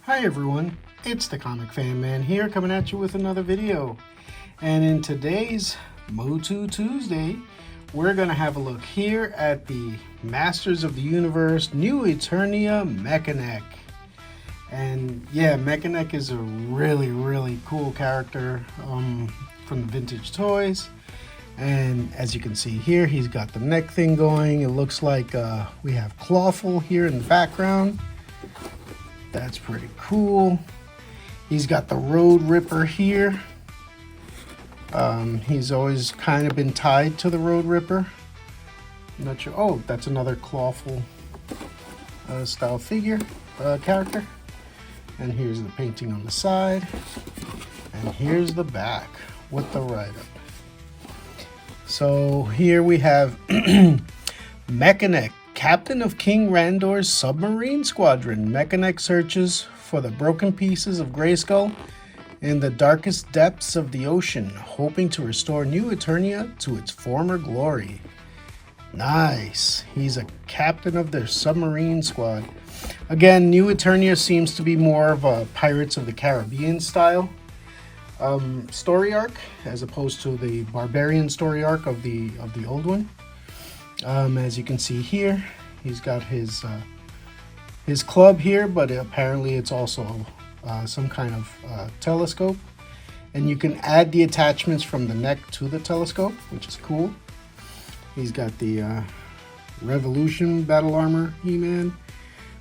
Hi everyone, it's the Comic Fan Man here coming at you with another video. And in today's Motu Tuesday, we're going to have a look here at the Masters of the Universe new Eternia Mekaneck. And yeah, Mekaneck is a really cool character from the vintage toys. And as you can see here, he's got the neck thing going. It looks like we have Clawful here in the background. That's pretty cool. He's got the Road Ripper here. He's always kind of been tied to the Road Ripper. I'm not sure. Oh, that's another Clawful style figure, character. And here's the painting on the side. And here's the back with the write-up. So here we have Mekaneck, captain of King Randor's submarine squadron. Mekaneck searches for the broken pieces of Grayskull in the darkest depths of the ocean, hoping to restore New Eternia to its former glory. Nice. He's a captain of their submarine squad. Again, New Eternia seems to be more of a Pirates of the Caribbean style story arc, as opposed to the barbarian story arc of the old one. As you can see here, he's got his club here, but apparently it's also some kind of telescope, and you can add the attachments from the neck to the telescope, which is cool. He's got the Revolution battle armor He-Man.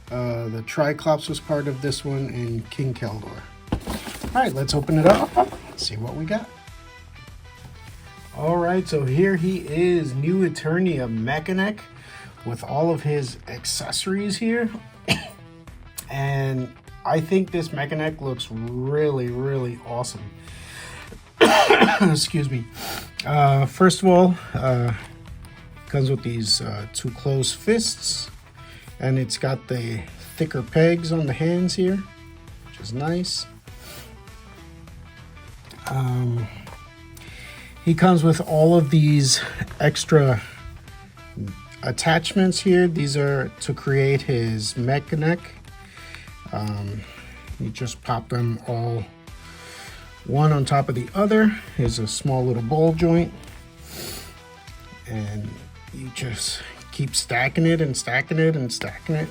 The Triclops was part of this one, and King Keldor. All right, let's open it up and see what we got. All right, so here he is, New Eternia Mekaneck, with all of his accessories here. And I think this Mekaneck looks really awesome. Excuse me. First of all, comes with these two closed fists, and it's got the thicker pegs on the hands here, which is nice. He comes with all of these extra attachments here. These are to create his Mekaneck. You just pop them all one on top of the other. Here's a small little ball joint, and you just keep stacking it and stacking it and stacking it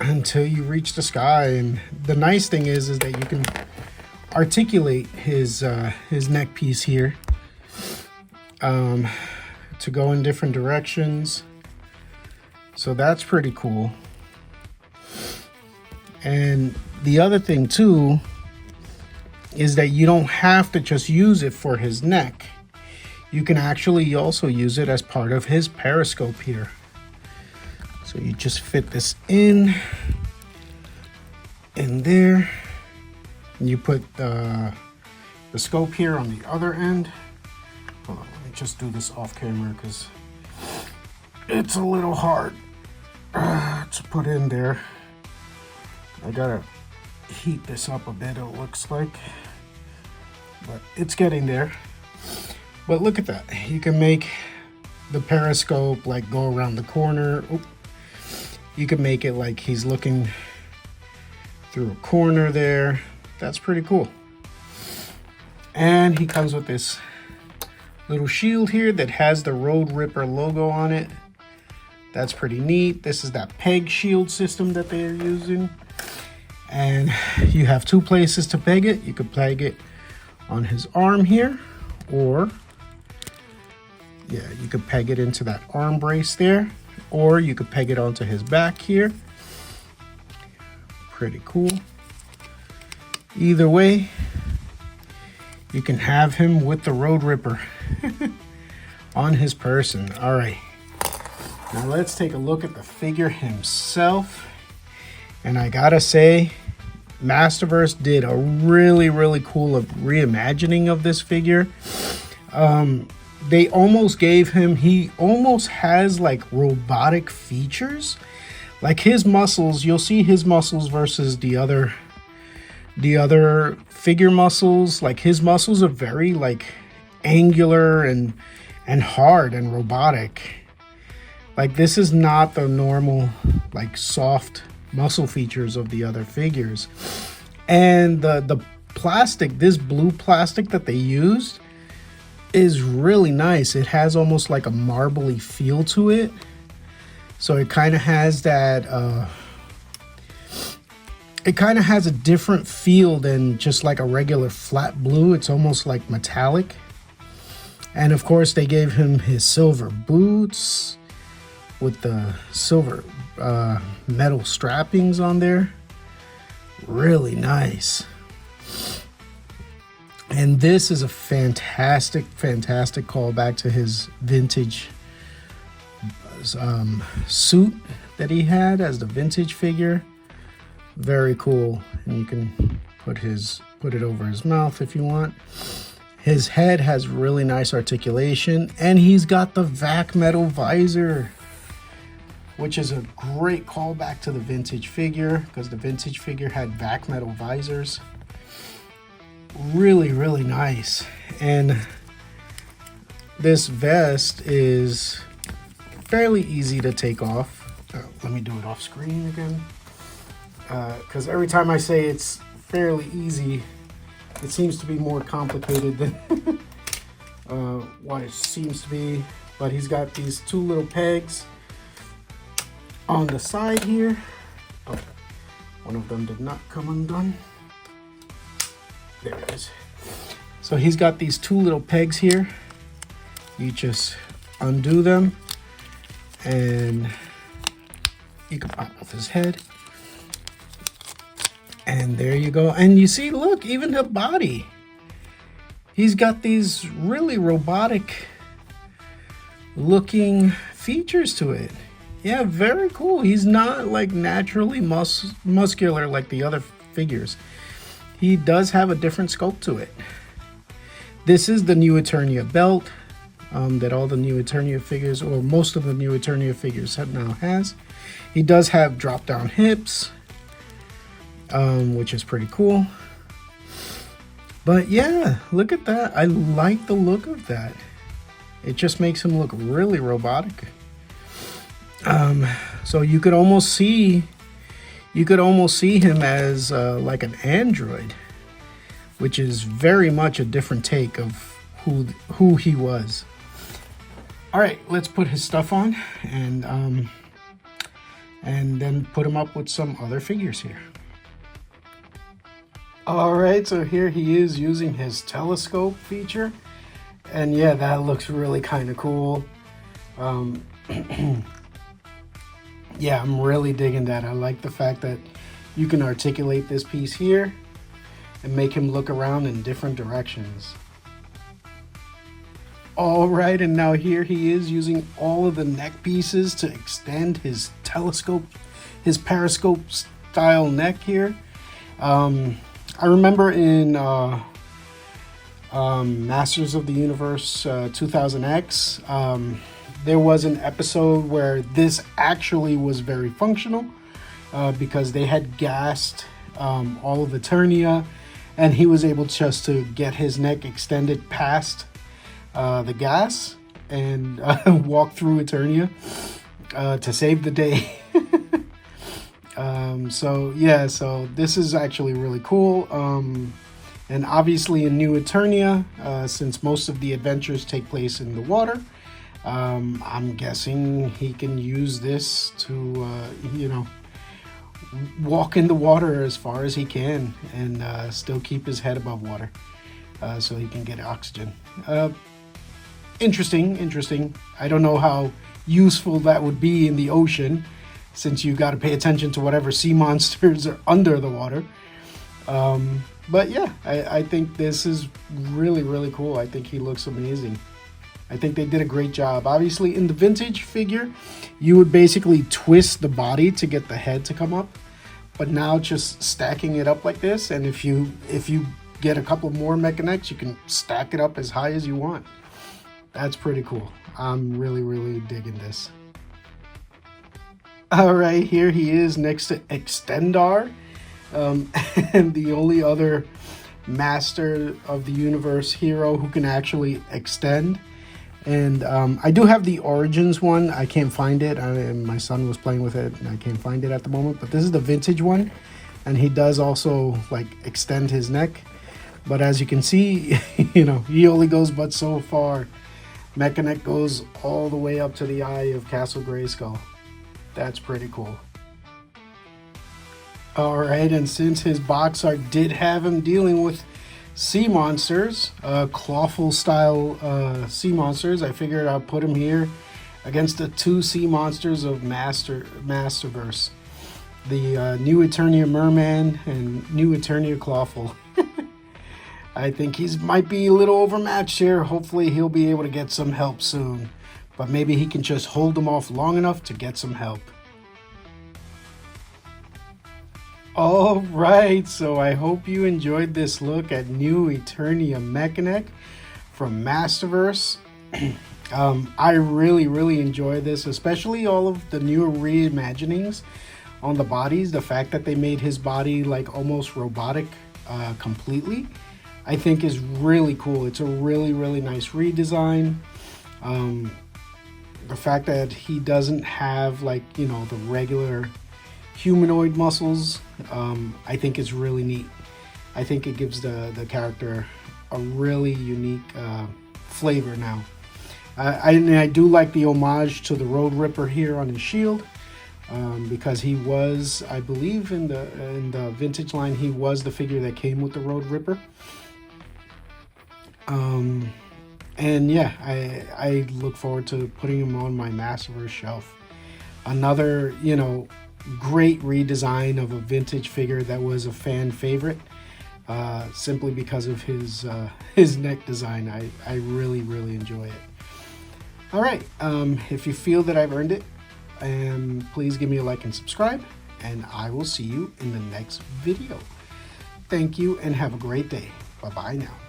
until you reach the sky. And the nice thing is that you can articulate his neck piece here to go in different directions. So that's pretty cool. And the other thing too is that you don't have to just use it for his neck. You can actually also use it as part of his periscope here. So you just fit this in there. And you put the scope here on the other end. Hold on, let me just do this off camera because it's a little hard to put in there. I gotta heat this up a bit, it looks like, but it's getting there. But look at that, you can make the periscope like go around the corner. Oop. You can make it like he's looking through a corner there. That's pretty cool. And he comes with this little shield here that has the Road Ripper logo on it. That's pretty neat. This is that peg shield system that they are using. And you have two places to peg it. You could peg it on his arm here, or yeah, you could peg it into that arm brace there, or you could peg it onto his back here. Pretty cool. Either way, you can have him with the Road Ripper on his person. All right, now let's take a look at the figure himself. And I gotta say, Masterverse did a really cool reimagining of this figure. They almost gave him, he almost has like robotic features. Like his muscles, you'll see his muscles versus the other figure muscles. Like his muscles are very like angular and hard and robotic. Like this is not the normal like soft muscle features of the other figures. And the plastic, this blue plastic that they used, is really nice. It has almost like a marbly feel to it. So it kind of has that, it kind of has a different feel than just like a regular flat blue. It's almost like metallic. And of course they gave him his silver boots with the silver metal strappings on there. Really nice. And this is a fantastic callback to his vintage suit that he had as the vintage figure. Very cool. And you can put it over his mouth if you want. His head has really nice articulation, and he's got the vac metal visor, which is a great callback to the vintage figure, because the vintage figure had vac metal visors. Really nice. And this vest is fairly easy to take off. Let me do it off screen again, because every time I say it's fairly easy, it seems to be more complicated than what it seems to be. But he's got these two little pegs on the side here. Oh, one of them did not come undone. There it is. So he's got these two little pegs here. You just undo them and you can pop off his head. And there you go. And you see, look, even the body. He's got these really robotic looking features to it. Yeah, very cool. He's not like naturally muscular like the other figures. He does have a different sculpt to it. This is the new Eternia belt that all the new Eternia figures, or most of the new Eternia figures now has. He does have drop down hips, which is pretty cool. But yeah, look at that. I like the look of that. It just makes him look really robotic. So you could almost see him as like an android, which is very much a different take of who he was. All right, let's put his stuff on and then put him up with some other figures here. All right, so here he is using his telescope feature, and yeah, that looks really kind of cool. Yeah, I'm really digging that. I like the fact that you can articulate this piece here and make him look around in different directions. All right, and now here he is using all of the neck pieces to extend his telescope, his Periscope style neck here. I remember in Masters of the Universe 2000X, there was an episode where this actually was very functional because they had gassed all of Eternia, and he was able just to get his neck extended past the gas and walk through Eternia to save the day. So yeah, so this is actually really cool. And obviously in New Eternia, since most of the adventures take place in the water, I'm guessing he can use this to, walk in the water as far as he can and still keep his head above water so he can get oxygen. Interesting. I don't know how useful that would be in the ocean, since you got to pay attention to whatever sea monsters are under the water. But yeah, I think this is really cool. I think he looks amazing. I think they did a great job. Obviously, in the vintage figure, you would basically twist the body to get the head to come up. But now just stacking it up like this, and if you get a couple more Mekanecks, you can stack it up as high as you want. That's pretty cool. I'm really digging this. All right, here he is next to Extendar, and the only other Master of the Universe hero who can actually extend. And I do have the Origins one. I can't find it. My son was playing with it and I can't find it at the moment. But this is the vintage one. And he does also like extend his neck. But as you can see, you know, he only goes but so far. Mekaneck goes all the way up to the eye of Castle Grayskull. That's pretty cool. Alright, and since his box art did have him dealing with sea monsters, clawful style sea monsters, I figured I'd put him here against the two sea monsters of Masterverse. The new Eternia Merman and new Eternia Clawful. I think he might be a little overmatched here. Hopefully he'll be able to get some help soon. But maybe he can just hold them off long enough to get some help. Alright, so I hope you enjoyed this look at new Eternia Mekaneck from Masterverse. I really enjoy this, especially all of the new reimaginings on the bodies. The fact that they made his body like almost robotic completely, I think is really cool. It's a really nice redesign. The fact that he doesn't have like, you know, the regular humanoid muscles, I think is really neat. I think it gives the character a really unique flavor now. I do like the homage to the Road Ripper here on his shield, because he was, I believe in the vintage line, he was the figure that came with the Road Ripper. And yeah, I look forward to putting him on my Masterverse shelf. Another, you know, great redesign of a vintage figure that was a fan favorite, simply because of his neck design. I really enjoy it. All right, if you feel that I've earned it, please give me a like and subscribe, and I will see you in the next video. Thank you and have a great day. Bye bye now.